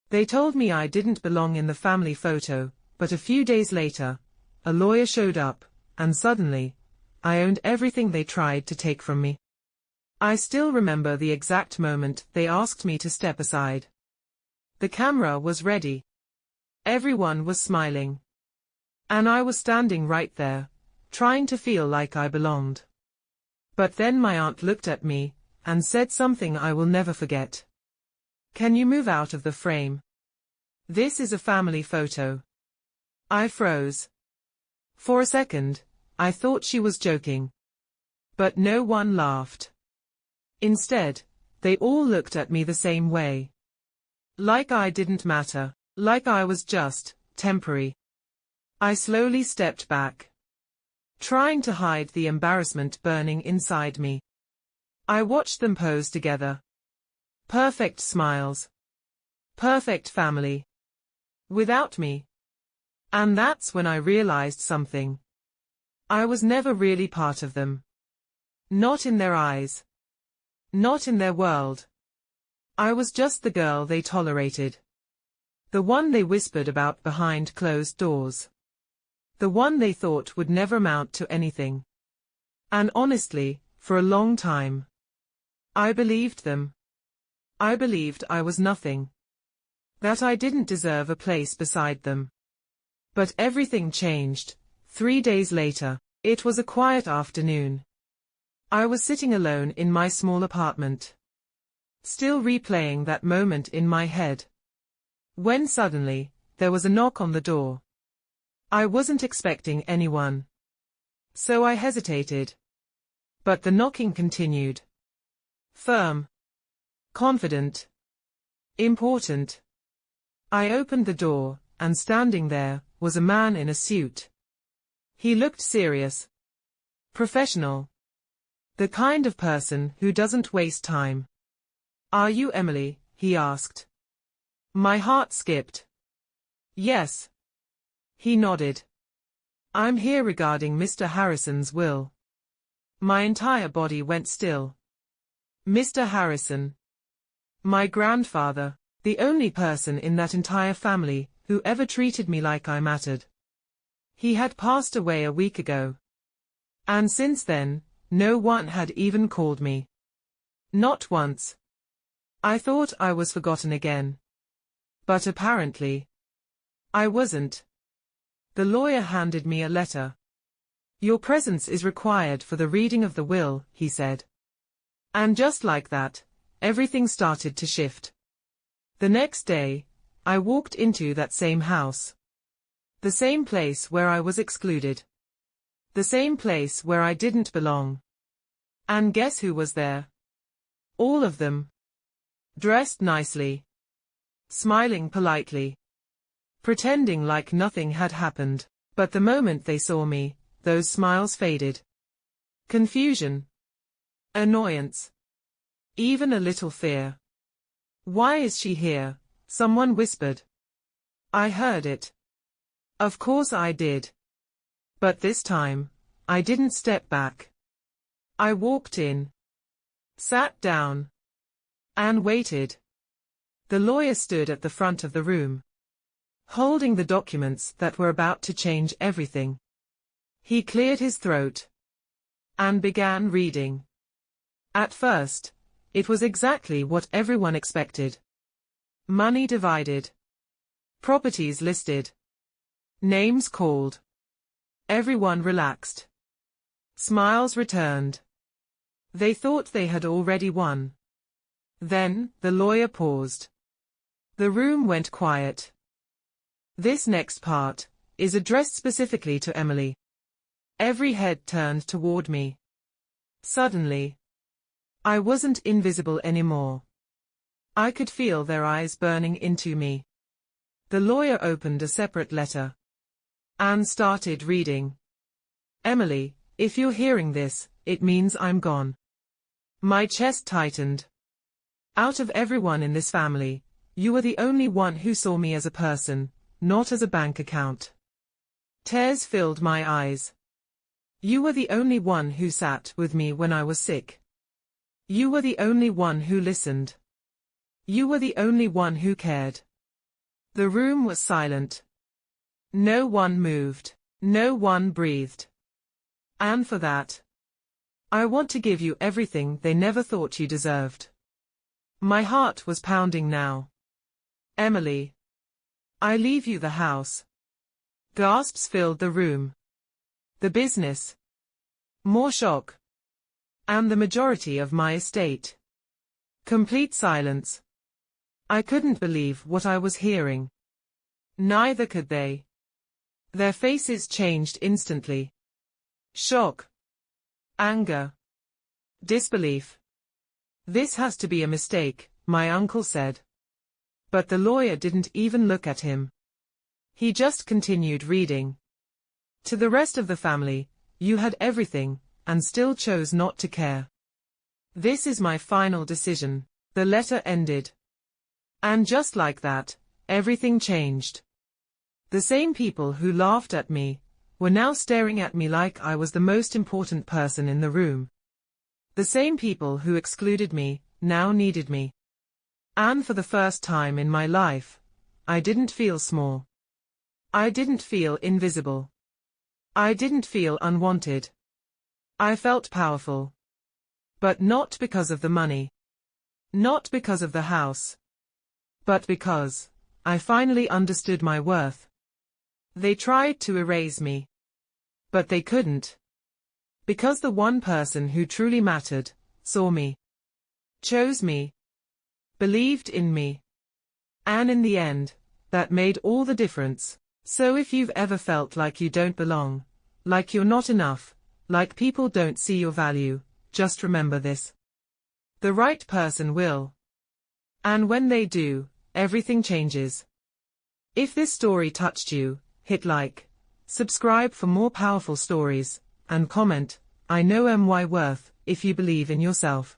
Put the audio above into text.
They told me I didn't belong in the family photo, but a few days later, a lawyer showed up, and suddenly, I owned everything they tried to take from me. I still remember the exact moment they asked me to step aside. The camera was ready. Everyone was smiling. And I was standing right there, trying to feel like I belonged. But then my aunt looked at me, and said something I will never forget. "Can you move out of the frame? This is a family photo." I froze. For a second, I thought she was joking. But no one laughed. Instead, they all looked at me the same way. Like I didn't matter, like I was just temporary. I slowly stepped back, trying to hide the embarrassment burning inside me. I watched them pose together. Perfect smiles. Perfect family. Without me. And that's when I realized something. I was never really part of them. Not in their eyes. Not in their world. I was just the girl they tolerated. The one they whispered about behind closed doors. The one they thought would never amount to anything. And honestly, for a long time, I believed them. I believed I was nothing. That I didn't deserve a place beside them. But everything changed. 3 days later, it was a quiet afternoon. I was sitting alone in my small apartment, still replaying that moment in my head, when suddenly, there was a knock on the door. I wasn't expecting anyone, so I hesitated. But the knocking continued. Firm. Confident. Important. I opened the door, and standing there, was a man in a suit. He looked serious. Professional. The kind of person who doesn't waste time. "Are you Emily?" he asked. My heart skipped. "Yes." He nodded. "I'm here regarding Mr. Harrison's will." My entire body went still. Mr. Harrison. My grandfather, the only person in that entire family who ever treated me like I mattered. He had passed away a week ago. And since then, no one had even called me. Not once. I thought I was forgotten again. But apparently, I wasn't. The lawyer handed me a letter. "Your presence is required for the reading of the will," he said. And just like that, everything started to shift. The next day, I walked into that same house. The same place where I was excluded. The same place where I didn't belong. And guess who was there? All of them. Dressed nicely. Smiling politely. Pretending like nothing had happened. But the moment they saw me, those smiles faded. Confusion. Annoyance. Even a little fear. "Why is she here?" someone whispered. I heard it. Of course I did. But this time, I didn't step back. I walked in. Sat down. And waited. The lawyer stood at the front of the room, holding the documents that were about to change everything. He cleared his throat. And began reading. At first, it was exactly what everyone expected. Money divided. Properties listed. Names called. Everyone relaxed. Smiles returned. They thought they had already won. Then, the lawyer paused. The room went quiet. "This next part is addressed specifically to Emily." Every head turned toward me. Suddenly, I wasn't invisible anymore. I could feel their eyes burning into me. The lawyer opened a separate letter. And started reading. "Emily, if you're hearing this, it means I'm gone." My chest tightened. "Out of everyone in this family, you are the only one who saw me as a person, not as a bank account." Tears filled my eyes. "You were the only one who sat with me when I was sick. You were the only one who listened. You were the only one who cared." The room was silent. No one moved. No one breathed. And for that, I want to give you everything they never thought you deserved. My heart was pounding now. Emily. I leave you the house. Gasps filled the room. The business. More shock. And the majority of my estate. Complete silence. I couldn't believe what I was hearing. Neither could they. Their faces changed instantly. Shock. Anger. Disbelief. This has to be a mistake, my uncle said. But the lawyer didn't even look at him. He just continued reading. To the rest of the family, you had everything, and still chose not to care. This is my final decision, the letter ended. And just like that, everything changed. The same people who laughed at me were now staring at me like I was the most important person in the room. The same people who excluded me now needed me. And for the first time in my life, I didn't feel small. I didn't feel invisible. I didn't feel unwanted. I felt powerful. But not because of the money. Not because of the house. But because I finally understood my worth. They tried to erase me. But they couldn't. Because the one person who truly mattered saw me, chose me, believed in me. And in the end, that made all the difference. So if you've ever felt like you don't belong, like you're not enough, like people don't see your value, just remember this. The right person will. And when they do, everything changes. If this story touched you, hit like, subscribe for more powerful stories, and comment, I know my worth, if you believe in yourself.